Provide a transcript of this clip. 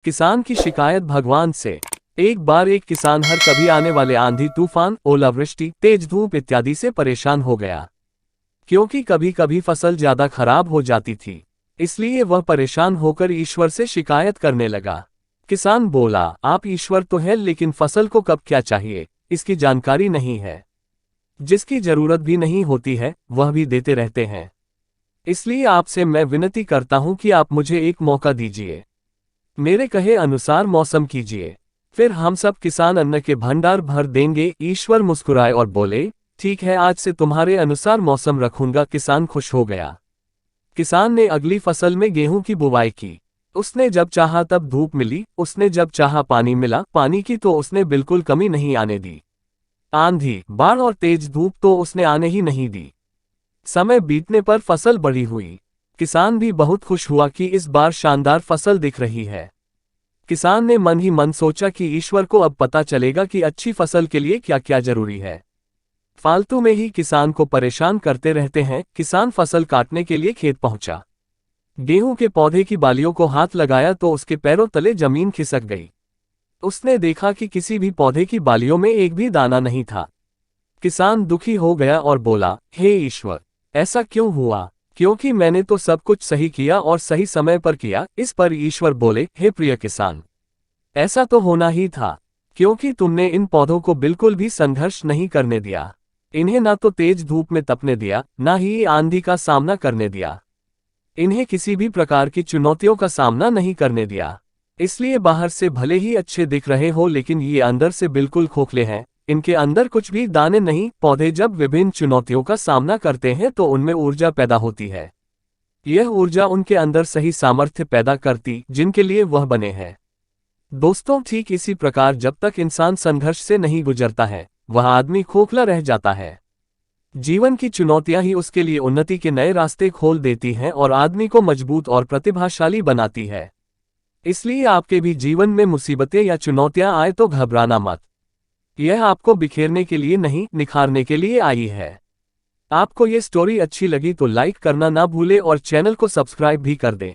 किसान की शिकायत भगवान से। एक बार एक किसान हर कभी आने वाले आंधी तूफान, ओलावृष्टि, तेज धूप इत्यादि से परेशान हो गया, क्योंकि कभी कभी फसल ज्यादा खराब हो जाती थी। इसलिए वह परेशान होकर ईश्वर से शिकायत करने लगा। किसान बोला, आप ईश्वर तो हैं, लेकिन फसल को कब क्या चाहिए इसकी जानकारी नहीं है। जिसकी जरूरत भी नहीं होती है वह भी देते रहते हैं। इसलिए आपसे मैं विनती करता हूं कि आप मुझे एक मौका दीजिए, मेरे कहे अनुसार मौसम कीजिए, फिर हम सब किसान अन्न के भंडार भर देंगे। ईश्वर मुस्कुराए और बोले, ठीक है, आज से तुम्हारे अनुसार मौसम रखूंगा। किसान खुश हो गया। किसान ने अगली फसल में गेहूं की बुवाई की। उसने जब चाहा तब धूप मिली, उसने जब चाहा पानी मिला। पानी की तो उसने बिल्कुल कमी नहीं आने दी। आंधी, बाढ़ और तेज धूप तो उसने आने ही नहीं दी। समय बीतने पर फसल बड़ी हुई। किसान भी बहुत खुश हुआ कि इस बार शानदार फसल दिख रही है। किसान ने मन ही मन सोचा कि ईश्वर को अब पता चलेगा कि अच्छी फसल के लिए क्या क्या जरूरी है। फालतू में ही किसान को परेशान करते रहते हैं। किसान फसल काटने के लिए खेत पहुंचा। गेहूं के पौधे की बालियों को हाथ लगाया तो उसके पैरों तले जमीन खिसक गई। उसने देखा कि किसी भी पौधे की बालियों में एक भी दाना नहीं था। किसान दुखी हो गया और बोला, हे ईश्वर, ऐसा क्यों हुआ? क्योंकि मैंने तो सब कुछ सही किया और सही समय पर किया। इस पर ईश्वर बोले, हे प्रिय किसान, ऐसा तो होना ही था, क्योंकि तुमने इन पौधों को बिल्कुल भी संघर्ष नहीं करने दिया। इन्हें ना तो तेज धूप में तपने दिया, ना ही आंधी का सामना करने दिया। इन्हें किसी भी प्रकार की चुनौतियों का सामना नहीं करने दिया। इसलिए बाहर से भले ही अच्छे दिख रहे हो, लेकिन ये अंदर से बिल्कुल खोखले हैं। इनके अंदर कुछ भी दाने नहीं। पौधे जब विभिन्न चुनौतियों का सामना करते हैं तो उनमें ऊर्जा पैदा होती है। यह ऊर्जा उनके अंदर सही सामर्थ्य पैदा करती जिनके लिए वह बने हैं। दोस्तों, ठीक इसी प्रकार जब तक इंसान संघर्ष से नहीं गुजरता है, वह आदमी खोखला रह जाता है। जीवन की चुनौतियां ही उसके लिए उन्नति के नए रास्ते खोल देती हैं और आदमी को मजबूत और प्रतिभाशाली बनाती है। इसलिए आपके भी जीवन में मुसीबतें या चुनौतियां आए तो घबराना मत। यह आपको बिखेरने के लिए नहीं, निखारने के लिए आई है। आपको ये स्टोरी अच्छी लगी तो लाइक करना ना भूले और चैनल को सब्सक्राइब भी कर दें।